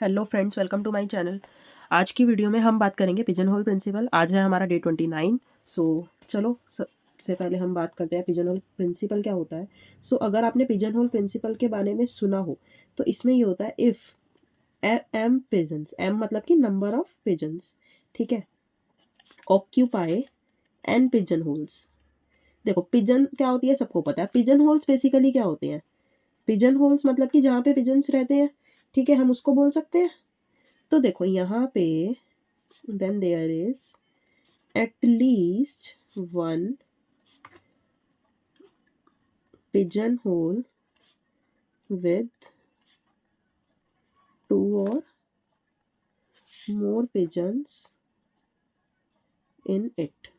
Hello friends, welcome to my channel. आज की video में हम बात करेंगे पिजन होल प्रिंसिपल। आज है हमारा डे 29। सो चलो सबसे पहले हम बात करते हैं पिजन होल प्रिंसिपल क्या होता है। अगर आपने पिजन होल प्रिंसिपल के बारे में सुना हो तो इसमें ये होता है इफ़ एम पिजन्स, एम मतलब कि नंबर ऑफ पिजन्स, ठीक है, ऑक्यूपाई एन पिजन होल्स। देखो पिजन क्या होती है सबको पता है। पिजन होल्स बेसिकली क्या होते हैं? पिजन होल्स मतलब कि जहाँ पे पिजन्स रहते हैं, ठीक है, हम उसको बोल सकते हैं। तो देखो यहाँ पे then there is at least one pigeonhole with two or more pigeons in it।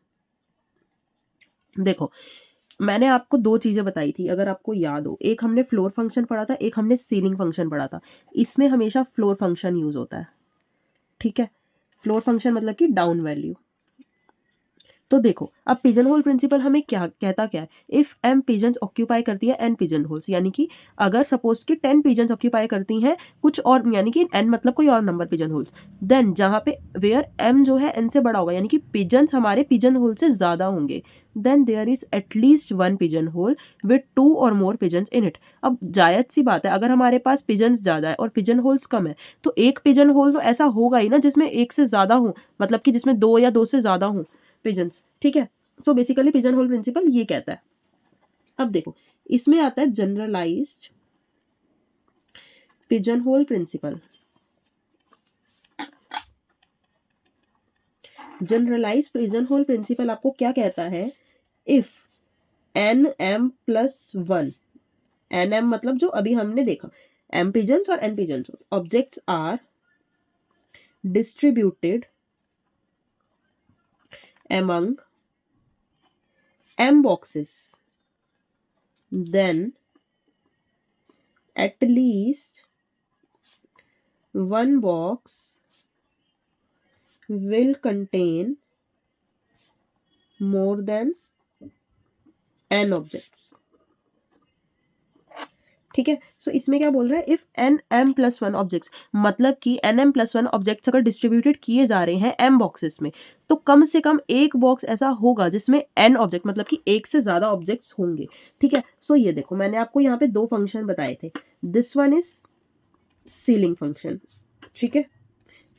देखो मैंने आपको दो चीज़ें बताई थी, अगर आपको याद हो। एक हमने फ्लोर फंक्शन पढ़ा था, एक हमने सीलिंग फंक्शन पढ़ा था। इसमें हमेशा फ्लोर फंक्शन यूज होता है, ठीक है। फ्लोर फंक्शन मतलब कि डाउन वैल्यू। तो देखो अब पिजन होल प्रिंसिपल हमें क्या कहता, क्या है, इफ एम पिजन्स ऑक्यूपाई करती है एन पिजन होल्स, यानी कि अगर सपोज कि 10 पिजन्स ऑक्यूपाई करती हैं कुछ और, यानी कि एन मतलब कोई और नंबर पिजन होल्स, देन जहाँ पे वेयर एम जो है एन से बड़ा होगा, यानी कि पिजन्स हमारे पिजन होल से ज्यादा होंगे, then there is at least one pigeon hole with two और मोर पिजन्स इन इट। अब जायज सी बात है, अगर हमारे पास पिजन्स ज्यादा है और पिजन होल्स कम है तो एक पिजन होल तो ऐसा होगा ही ना जिसमें एक से ज्यादा हो, मतलब कि जिसमें दो या दो से ज्यादा हो पिजन्स, ठीक है। So basically pigeon hole principle ये कहता है। अब देखो इसमें आता है generalized pigeon hole principle. Generalized pigeon hole principle आपको क्या कहता है? If n m plus one, n m मतलब जो अभी हमने देखा, एम पिजन्स और n pigeons, objects are distributed among m boxes, then at least one box will contain more than n objects, ठीक है। सो इसमें क्या बोल रहा है? If n m plus one objects, मतलब कि n m plus one objects अगर डिस्ट्रीब्यूटेड किए जा रहे हैं एम बॉक्सेस में, तो कम से कम एक बॉक्स ऐसा होगा जिसमें एन ऑब्जेक्ट मतलब कि एक से ज्यादा ऑब्जेक्ट्स होंगे, ठीक है। सो ये देखो मैंने आपको यहाँ पे दो फंक्शन बताए थे। This one is ceiling function, ठीक है।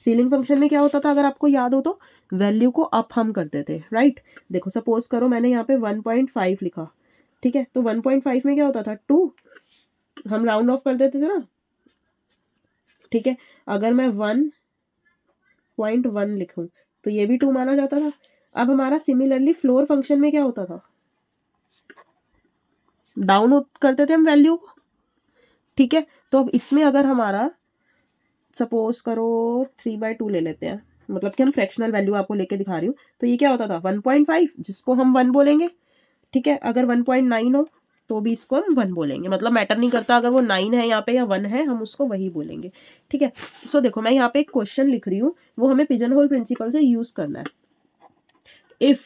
सीलिंग फंक्शन में क्या होता था अगर आपको याद हो तो, वैल्यू को अप हम करते थे, राइट। देखो सपोज करो मैंने यहाँ पे 1.5 लिखा, ठीक है, तो 1.5 में क्या होता था? 2, हम राउंड ऑफ कर देते थे ना, ठीक है। अगर मैं 1.1 लिखूं तो ये भी 2 माना जाता था। अब हमारा सिमिलरली फ्लोर फंक्शन में क्या होता था? डाउन करते थे हम वैल्यू को, ठीक है। तो अब इसमें अगर हमारा सपोज करो 3/2 ले लेते हैं, मतलब कि हम फ्रैक्शनल वैल्यू आपको लेके दिखा रही हूँ, तो ये क्या होता था? 1.5 जिसको हम 1 बोलेंगे, ठीक है। अगर 1.9 हो तो भी इसको हम 1 बोलेंगे, मतलब मैटर नहीं करता अगर वो 9 है यहाँ पे या 1 है, हम उसको वही बोलेंगे, ठीक है। सो देखो मैं यहाँ पे एक क्वेश्चन लिख रही हूँ, वो हमें पिजन होल प्रिंसिपल से यूज करना है। If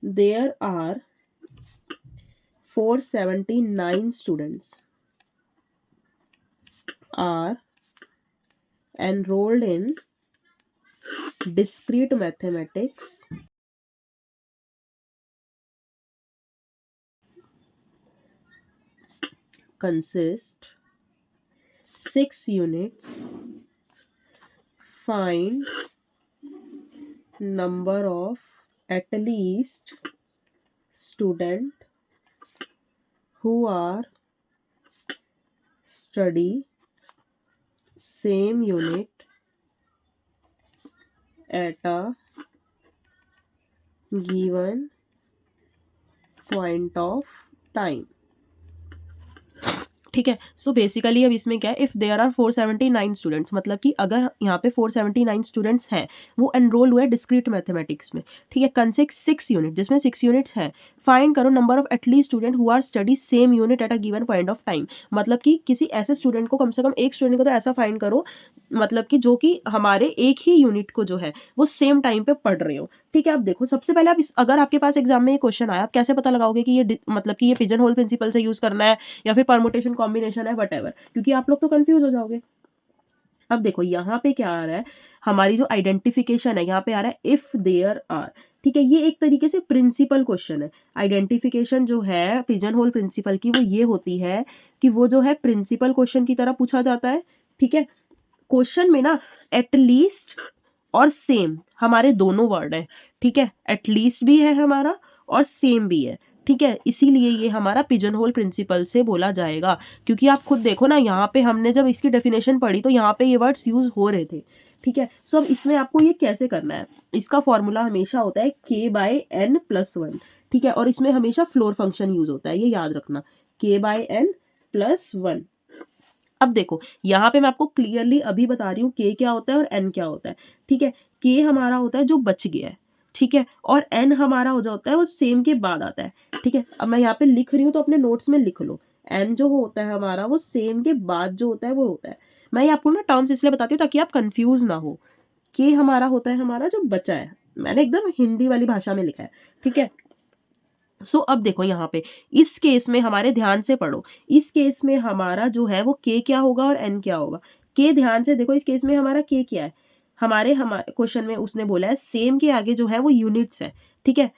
there are 479 students are enrolled in discrete mathematics consist 6 units, find number of at least student who are study same unit at a given point of time, ठीक है। So basically अब इसमें क्या है, if there are 479 students, मतलब कि अगर यहाँ पे 479 स्टूडेंट्स हैं, वो एनरोल हुए डिस्क्रीट मैथमेटिक्स में, ठीक है, कंसिस्ट 6 यूनिट, जिसमें 6 यूनिट्स हैं। फाइंड करो number of at least student who are study same unit at a given point of time, मतलब कि किसी ऐसे स्टूडेंट को, कम से कम एक स्टूडेंट को तो ऐसा फाइंड करो, मतलब कि जो कि हमारे एक ही यूनिट को जो है वो सेम टाइम पे पढ़ रहे हो, ठीक है। अब देखो सबसे पहले आप अगर आपके पास एग्जाम में ये क्वेश्चन आया, आप कैसे पता लगाओगे कि ये मतलब कि ये पिजन होल प्रिंसिपल से यूज करना है या फिर परमुटेशन कॉम्बिनेशन है, वट एवर, क्योंकि आप लोग तो कंफ्यूज हो जाओगे। अब देखो यहाँ पे क्या आ रहा है, हमारी जो आइडेंटिफिकेशन है यहाँ पे आ रहा है इफ देयर आर, ठीक है। ये एक तरीके से प्रिंसिपल क्वेश्चन है। आइडेंटिफिकेशन जो है पिजन होल प्रिंसिपल की, वो ये होती है कि वो जो है प्रिंसिपल क्वेश्चन की तरह पूछा जाता है, ठीक है। क्वेश्चन में ना एटलीस्ट और सेम हमारे दोनों वर्ड हैं, ठीक है। एटलीस्ट भी है हमारा और सेम भी है, ठीक है। इसीलिए ये हमारा पिजन होल प्रिंसिपल से बोला जाएगा, क्योंकि आप खुद देखो ना, यहाँ पे हमने जब इसकी डेफिनेशन पढ़ी तो यहाँ पे ये वर्ड्स यूज हो रहे थे, ठीक है। सो अब इसमें आपको ये कैसे करना है, इसका फॉर्मूला हमेशा होता है k/n+1, ठीक है। और इसमें हमेशा फ्लोर फंक्शन यूज होता है, ये याद रखना, k/n+1। अब देखो यहाँ पे मैं आपको क्लियरली अभी बता रही हूँ k क्या होता है और n क्या होता है, ठीक है। k हमारा होता है जो बच गया है, ठीक है, और n हमारा हो जाता है वो सेम के बाद आता है, ठीक है। अब मैं यहाँ पे लिख रही हूँ तो अपने नोट्स में लिख लो, n जो होता है हमारा वो सेम के बाद जो होता है वो होता है। मैं ये आपको ना टर्म्स इसलिए बताती हूँ ताकि आप कंफ्यूज ना हो। k हमारा होता है हमारा जो बचा है, मैंने एकदम हिंदी वाली भाषा में लिखा है, ठीक है। सो अब देखो यहाँ पे इस केस में हमारे ध्यान से पढ़ो, इस केस में हमारा जो है वो k क्या होगा और n क्या होगा। k ध्यान से देखो, इस केस में हमारा k क्या है, हमारे क्वेश्चन में उसने बोला है सेम के आगे जो है वो यूनिट्स है, ठीक है।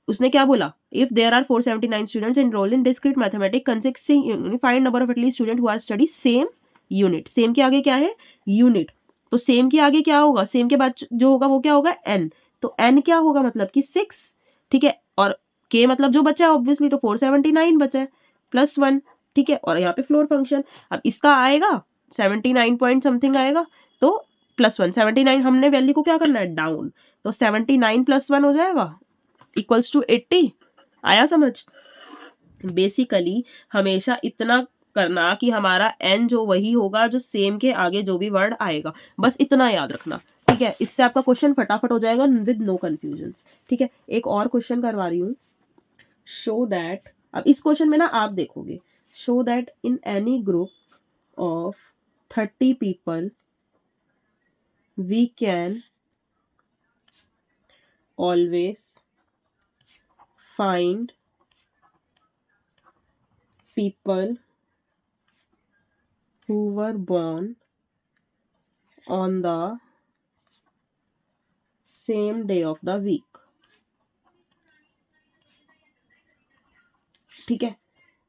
उसने क्या बोला, if there are 479 students enrolled in discrete mathematics consisting unified number of at least student who are study same unit. Same के आगे क्या है, यूनिट। तो सेम के आगे क्या होगा, सेम के बाद जो होगा वो क्या होगा, n। तो n क्या होगा, मतलब कि 6, ठीक है। और k मतलब जो बचा है ऑब्वियसली, तो 479 बचा है +1, ठीक है। और यहाँ पे फ्लोर फंक्शन, अब इसका आएगा 79 पॉइंट समथिंग आएगा, तो +1, 79 हमने वैल्यू को क्या करना है, डाउन, तो 79 +1 हो जाएगा इक्वल्स टू 80। आया समझ। बेसिकली हमेशा इतना करना कि हमारा n जो वही होगा जो सेम के आगे जो भी वर्ड आएगा, बस इतना याद रखना, ठीक है। इससे आपका क्वेश्चन फटाफट हो जाएगा विद नो कंफ्यूजन्स, ठीक है। एक और क्वेश्चन करवा रही हूँ, शो दैट, अब इस क्वेश्चन में ना आप देखोगे, show that in any group of 30 people we can always find people who were born on the same day of the week, ठीक है।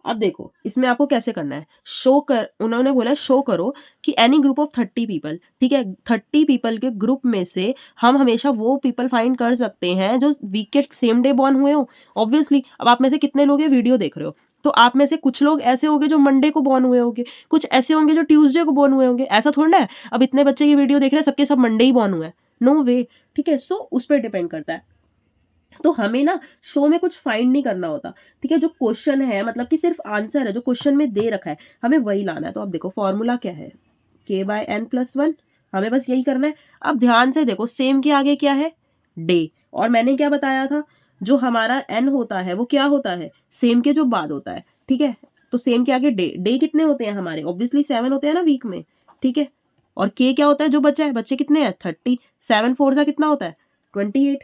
अब देखो इसमें आपको कैसे करना है, शो कर, उन्होंने बोला शो करो कि एनी ग्रुप ऑफ 30 पीपल, ठीक है। 30 पीपल के ग्रुप में से हम हमेशा वो पीपल फाइंड कर सकते हैं जो वीक के सेम डे बॉर्न हुए हो। ऑब्वियसली अब आप में से कितने लोग ये वीडियो देख रहे हो, तो आप में से कुछ लोग ऐसे होंगे जो मंडे को बॉर्न हुए होंगे, कुछ ऐसे होंगे जो ट्यूसडे को बॉर्न हुए होंगे। ऐसा थोड़ा ना है अब इतने बच्चे ये वीडियो देख रहे हैं सबके सब मंडे ही बॉर्न हुए हैं, नो वे, ठीक है। सो उस पर डिपेंड करता है। तो हमें ना शो में कुछ फाइंड नहीं करना होता, ठीक है। जो क्वेश्चन है, मतलब कि सिर्फ आंसर है जो क्वेश्चन में दे रखा है, हमें वही लाना है। तो अब देखो फॉर्मूला क्या है, k/n+1, हमें बस यही करना है। अब ध्यान से देखो, सेम के आगे क्या है, डे, और मैंने क्या बताया था, जो हमारा n होता है वो क्या होता है, सेम के जो बाद होता है, ठीक है। तो सेम के आगे डे, डे कितने होते हैं हमारे, ऑब्वियसली 7 होते हैं ना वीक में, ठीक है। और k क्या होता है, जो बच्चा है, बच्चे कितने हैं 30, 7 4 सा कितना होता है 28,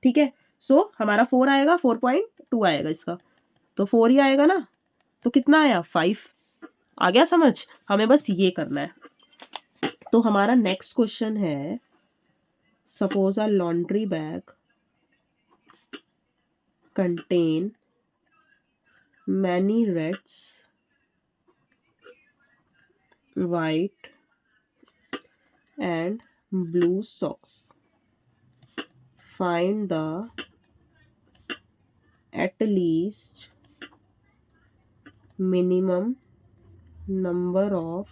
ठीक है। सो हमारा 4 आएगा, 4.2 आएगा इसका, तो 4 ही आएगा ना, तो कितना आया 5। आ गया समझ, हमें बस ये करना है। तो हमारा नेक्स्ट क्वेश्चन है, suppose a laundry bag contain many reds, white and blue socks. Find the at least minimum number of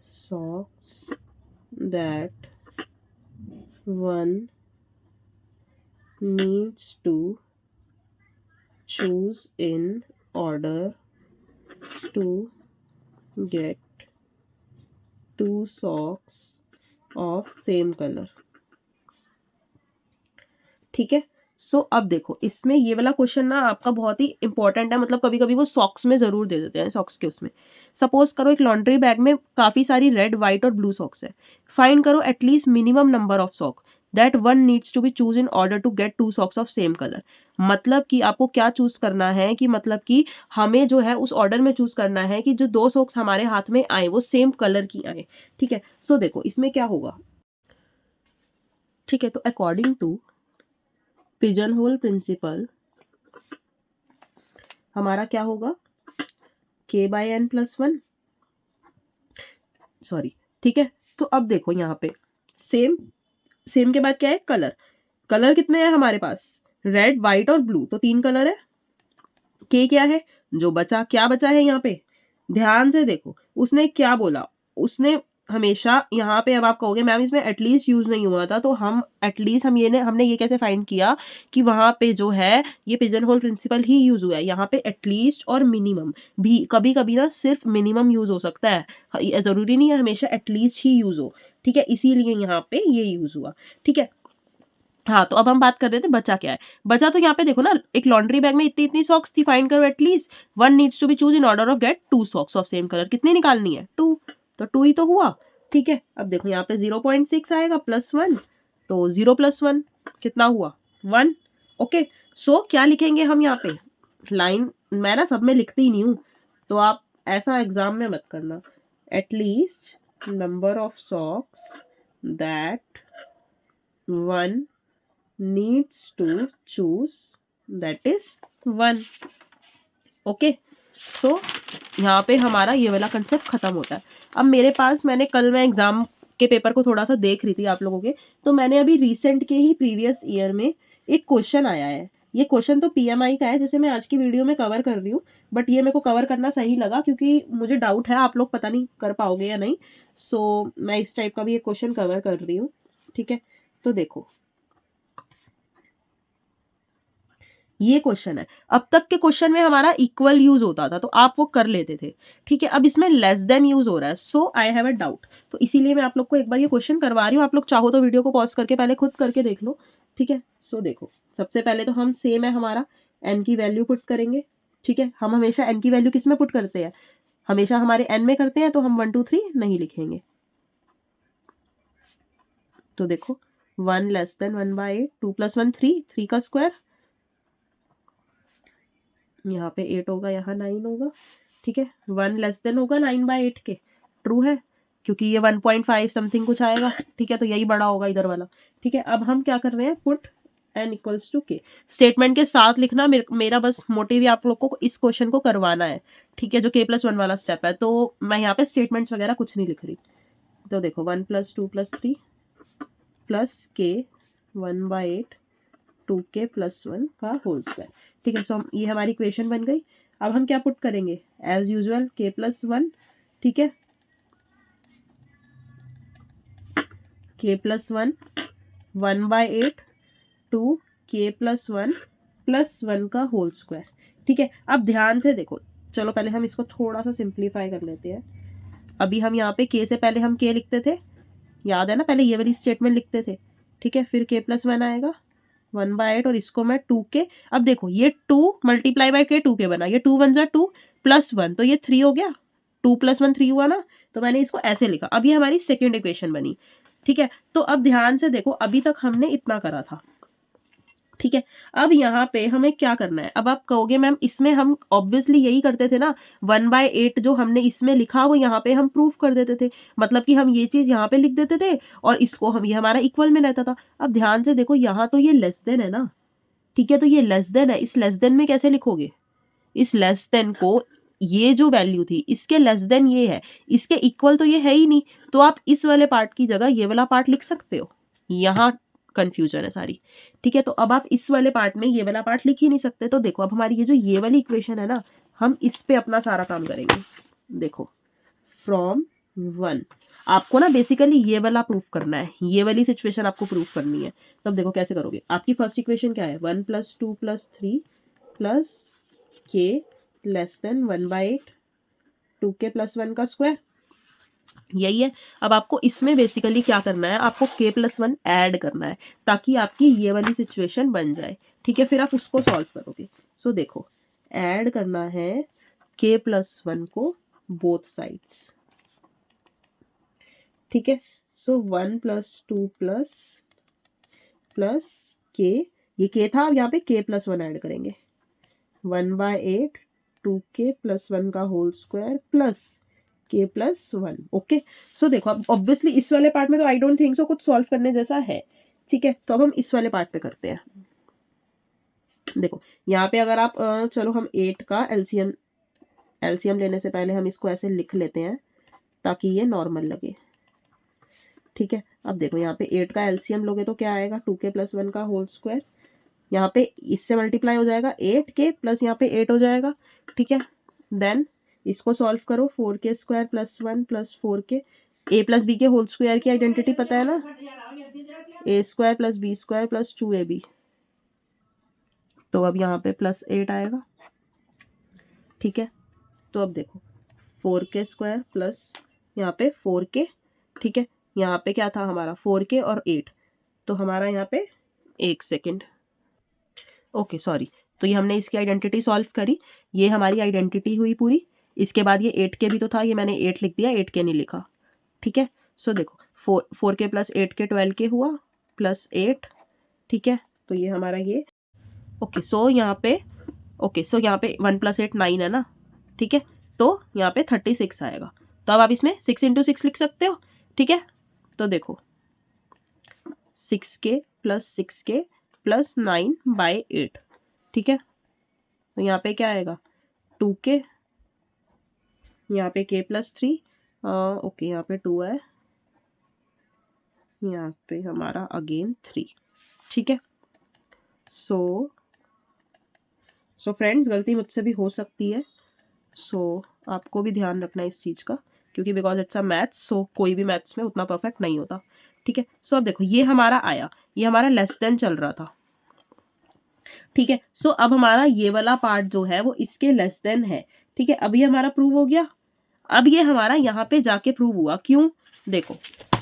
socks that one needs to choose in order to get 2 socks of same color, ठीक है। सो अब देखो इसमें ये वाला question ना आपका बहुत ही इंपॉर्टेंट है, मतलब कभी कभी वो सॉक्स में जरूर दे देते हैं, सॉक्स के उसमें। सपोज करो एक लॉन्ड्री बैग में काफी सारी रेड, व्हाइट और ब्लू सॉक्स है, फाइंड करो at least minimum number of sock, that one needs to be choose in order to get two socks of same colour. मतलब कि आपको क्या चूज करना है कि मतलब कि हमें जो है उस ऑर्डर में चूज करना है कि जो 2 सॉक्स हमारे हाथ में आए वो सेम कलर की आए। ठीक है, सो देखो इसमें क्या होगा। ठीक है, तो according to pigeon hole principle हमारा क्या होगा, k/n+1, सॉरी। ठीक है, तो अब देखो यहाँ पे सेम, सेम के बाद क्या है, कलर। कलर कितने हैं हमारे पास, रेड, व्हाइट और ब्लू, तो 3 कलर है। के क्या है, जो बचा, क्या बचा है यहाँ पे, ध्यान से देखो उसने क्या बोला, उसने हमेशा यहाँ पे, अब आप कहोगे मैम इसमें एटलीस्ट यूज नहीं हुआ था, तो हम एटलीस्ट हमने ये कैसे फाइंड किया कि वहां पे जो है ये पिजन होल प्रिंसिपल ही यूज हुआ है। यहाँ पे एटलीस्ट और मिनिमम भी, कभी कभी ना सिर्फ मिनिमम यूज हो सकता है, जरूरी नहीं है हमेशा एटलीस्ट ही यूज हो। ठीक है, इसीलिए यहाँ पे ये यूज हुआ। ठीक है, हाँ, तो अब हम बात कर रहे थे बचा क्या है। बचा तो यहाँ पे देखो ना, एक लॉन्ड्री बैग में इतनी इतनी सॉक्स थी, फाइंड करो at least one needs to be choose in order of get two socks of same colour. कितनी निकालनी है, 2, तो 2 ही तो हुआ। ठीक है, अब देखो यहाँ पे 0.6 आएगा +1, तो 0 + 1 कितना हुआ, 1। ओके, सो क्या लिखेंगे हम यहाँ पे, लाइन मैं ना सब में लिखती ही नहीं हूँ, तो आप ऐसा एग्जाम में मत करना। At least number of socks that one needs to choose, that is 1। Okay, so यहाँ पे हमारा ये वाला कंसेप्ट खत्म होता है। अब मेरे पास, मैं एग्जाम के पेपर को थोड़ा सा देख रही थी आप लोगों के, तो मैंने अभी रिसेंट के ही प्रीवियस ईयर में एक क्वेश्चन आया है। ये क्वेश्चन तो पीएमआई का है, जैसे मैं आज की वीडियो में कवर कर रही हूँ, बट ये मेरे को कवर करना सही लगा क्योंकि मुझे डाउट है आप लोग पता नहीं कर पाओगे या नहीं। सो मैं इस टाइप का भी एक क्वेश्चन कवर कर रही हूँ। ठीक है, तो देखो ये क्वेश्चन है। अब तक के क्वेश्चन में हमारा इक्वल यूज होता था तो आप वो कर लेते थे। ठीक है, अब इसमें लेस देन यूज हो रहा है, सो आई हैव अ डाउट, तो इसीलिए मैं आप लोग को एक बार ये क्वेश्चन करवा रही हूँ। आप लोग चाहो तो वीडियो को पॉज करके पहले खुद करके देख लो। ठीक है, सो देखो सबसे पहले तो हम सेम है हमारा, एन की वैल्यू पुट करेंगे। ठीक है, हम हमेशा एन की वैल्यू किस में पुट करते हैं, हमेशा हमारे एन में करते हैं, तो हम 1 2 3 नहीं लिखेंगे। तो देखो 1 लेस देन 1/8, 2 + 1 3, 3 का स्क्वायर, यहाँ पे 8 होगा, यहाँ 9 होगा। ठीक है, 1 लेस देन होगा 9/8 के, ट्रू है क्योंकि ये 1.5 समथिंग कुछ आएगा। ठीक है, तो यही बड़ा होगा इधर वाला। ठीक है, अब हम क्या कर रहे हैं, put n equals to k, statement के साथ लिखना। मेरा बस मोटिव ही आप लोग को इस क्वेश्चन को करवाना है। ठीक है, जो k+1 वाला स्टेप है, तो मैं यहाँ पे स्टेटमेंट्स वगैरह कुछ नहीं लिख रही। तो देखो 1 + 2 + 3 प्लस k 1/8 2k + 1 का होल स्क्वायर। ठीक है, सो ये हमारी इक्वेशन बन गई। अब हम क्या पुट करेंगे, एज यूजुअल k+1। ठीक है, k+1 1/8 2k + 1 + 1 का होल स्क्वायर। ठीक है, अब ध्यान से देखो, चलो पहले हम इसको थोड़ा सा सिंप्लीफाई कर लेते हैं। अभी हम यहाँ पे k से पहले हम k लिखते थे, याद है ना, पहले ये वाली स्टेटमेंट लिखते थे। ठीक है, फिर k+1 आएगा 1/8 और इसको मैं 2k। अब देखो ये 2 × k 2k बना, ये 2 × 1 = 2 + 1 तो ये 3 हो गया, 2 + 1 3 हुआ ना, तो मैंने इसको ऐसे लिखा। अब ये हमारी सेकेंड इक्वेशन बनी। ठीक है, तो अब ध्यान से देखो, अभी तक हमने इतना करा था। ठीक है, अब यहाँ पे हमें क्या करना है। अब आप कहोगे मैम इसमें हम ऑब्वियसली यही करते थे ना, 1/8 जो हमने इसमें लिखा वो यहाँ पे हम प्रूफ कर देते थे, मतलब कि हम ये चीज यहाँ पे लिख देते थे और इसको हम, ये हमारा इक्वल में रहता था। अब ध्यान से देखो, यहाँ तो ये लेस देन है ना। ठीक है, तो ये लेस देन है, इस लेस देन में कैसे लिखोगे, इस लेस देन को, ये जो वैल्यू थी इसके लेस देन ये है, इसके इक्वल तो ये है ही नहीं, तो आप इस वाले पार्ट की जगह ये वाला पार्ट लिख सकते हो। यहाँ कंफ्यूजन है सारी। ठीक है, तो अब आप इस वाले पार्ट में ये वाला पार्ट लिख ही नहीं सकते। तो देखो अब हमारी ये जो ये वाली इक्वेशन है ना, हम इस पे अपना सारा काम करेंगे। देखो फ्रॉम 1, आपको ना बेसिकली ये वाला प्रूफ करना है, ये वाली सिचुएशन आपको प्रूफ करनी है। तो अब देखो कैसे करोगे, आपकी फर्स्ट इक्वेशन क्या है, 1 + 2 + 3 plus k less than 1/8 2k + 1 का स्क्वायर, यही है। अब आपको इसमें बेसिकली क्या करना है, आपको k+1 ऐड करना है ताकि आपकी ये वाली सिचुएशन बन जाए। ठीक है, फिर आप उसको सॉल्व करोगे। सो देखो ऐड करना है k+1 को बोथ साइड्स। ठीक है, सो 1 + 2 + प्लस के, ये के था, अब यहाँ पे के प्लस 1 ऐड करेंगे, 1/8 2k प्लस 1 का होल स्क्वायर प्लस के प्लस 1। ओके, सो देखो अब ऑब्वियसली इस वाले पार्ट में तो आई डोंट थिंक सो कुछ सॉल्व करने जैसा है, ठीक है। तो अब हम इस वाले पार्ट पे करते हैं। देखो यहाँ पे अगर आप चलो हम 8 का एलसीएम लेने से पहले हम इसको ऐसे लिख लेते हैं ताकि ये नॉर्मल लगे, ठीक है। अब देखो यहाँ पे 8 का एलसीएम लोगे तो क्या आएगा, 2k प्लस 1 का होल स्क्वायर, यहाँ पे इससे मल्टीप्लाई हो जाएगा 8k प्लस यहाँ पे 8 हो जाएगा, ठीक है। देन इसको सॉल्व करो, 4k square plus 1 plus 4k, a plus b के होल स्क्वायर की आइडेंटिटी पता है ना, a square plus b square plus 2ab। तो अब यहाँ पे प्लस 8 आएगा, ठीक है। तो अब देखो 4k स्क्वायर प्लस यहाँ पे 4k, ठीक है। यहाँ पे क्या था हमारा 4k और 8, तो हमारा यहाँ पे 1 सेकेंड, ओके सॉरी। तो ये हमने इसकी आइडेंटिटी सॉल्व करी, ये हमारी आइडेंटिटी हुई पूरी। इसके बाद ये 8k भी तो था, ये मैंने 8 लिख दिया, 8k नहीं लिखा, ठीक है। सो देखो 4k प्लस 8k 12k हुआ प्लस 8, ठीक है। तो ये हमारा ये ओके, सो यहाँ पे ओके, सो यहाँ पे 1 प्लस 8 9 है ना, ठीक है। तो यहाँ पे 36 आएगा। तो अब आप इसमें 6 × 6 लिख सकते हो, ठीक है। तो देखो 6k प्लस 6k प्लस 9/8, ठीक है। तो यहाँ पे क्या आएगा 2k, यहाँ पे k प्लस 3, ओके यहाँ पे 2 है, यहाँ पे हमारा अगेन 3, ठीक है। सो फ्रेंड्स गलती मुझसे भी हो सकती है, सो आपको भी ध्यान रखना है इस चीज़ का, क्योंकि बिकॉज इट्स अ मैथ्स, सो कोई भी मैथ्स में उतना परफेक्ट नहीं होता, ठीक है। सो अब देखो ये हमारा आया, ये हमारा लेस देन चल रहा था, ठीक है। सो अब हमारा ये वाला पार्ट जो है वो इसके लेस देन है, ठीक है। अब ये हमारा प्रूव हो गया। अब ये हमारा यहाँ पे जाके प्रूव हुआ, क्यों, देखो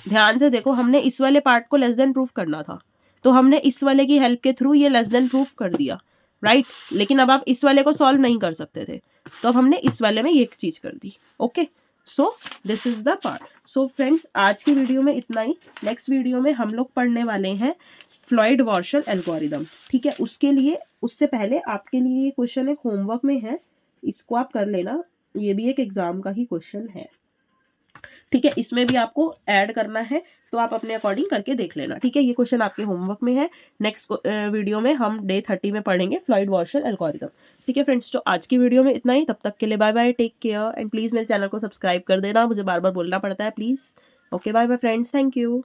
ध्यान से देखो, हमने इस वाले पार्ट को लेस देन प्रूव करना था, तो हमने इस वाले की हेल्प के थ्रू ये लेस देन प्रूफ कर दिया, राइट। लेकिन अब आप इस वाले को सॉल्व नहीं कर सकते थे, तो अब हमने इस वाले में ये चीज कर दी, okay. So this is the part. So friends आज की वीडियो में इतना ही। नेक्स्ट वीडियो में हम लोग पढ़ने वाले हैं फ्लॉयड-वार्शल एल्गोरिदम, ठीक है। उससे पहले आपके लिए ये क्वेश्चन एक होमवर्क में है, इसको आप कर लेना, ये भी एक एग्जाम का ही क्वेश्चन है, ठीक है। इसमें भी आपको ऐड करना है, तो आप अपने अकॉर्डिंग करके देख लेना, ठीक है। ये क्वेश्चन आपके होमवर्क में है। नेक्स्ट वीडियो में हम डे 30 में पढ़ेंगे फ्लॉयड-वार्शल एल्गोरिदम, ठीक है फ्रेंड्स। तो आज की वीडियो में इतना ही, तब तक के लिए bye bye, take care and please मेरे चैनल को सब्सक्राइब कर देना, मुझे बार बार बोलना पड़ता है please. Okay bye bye friends, thank you.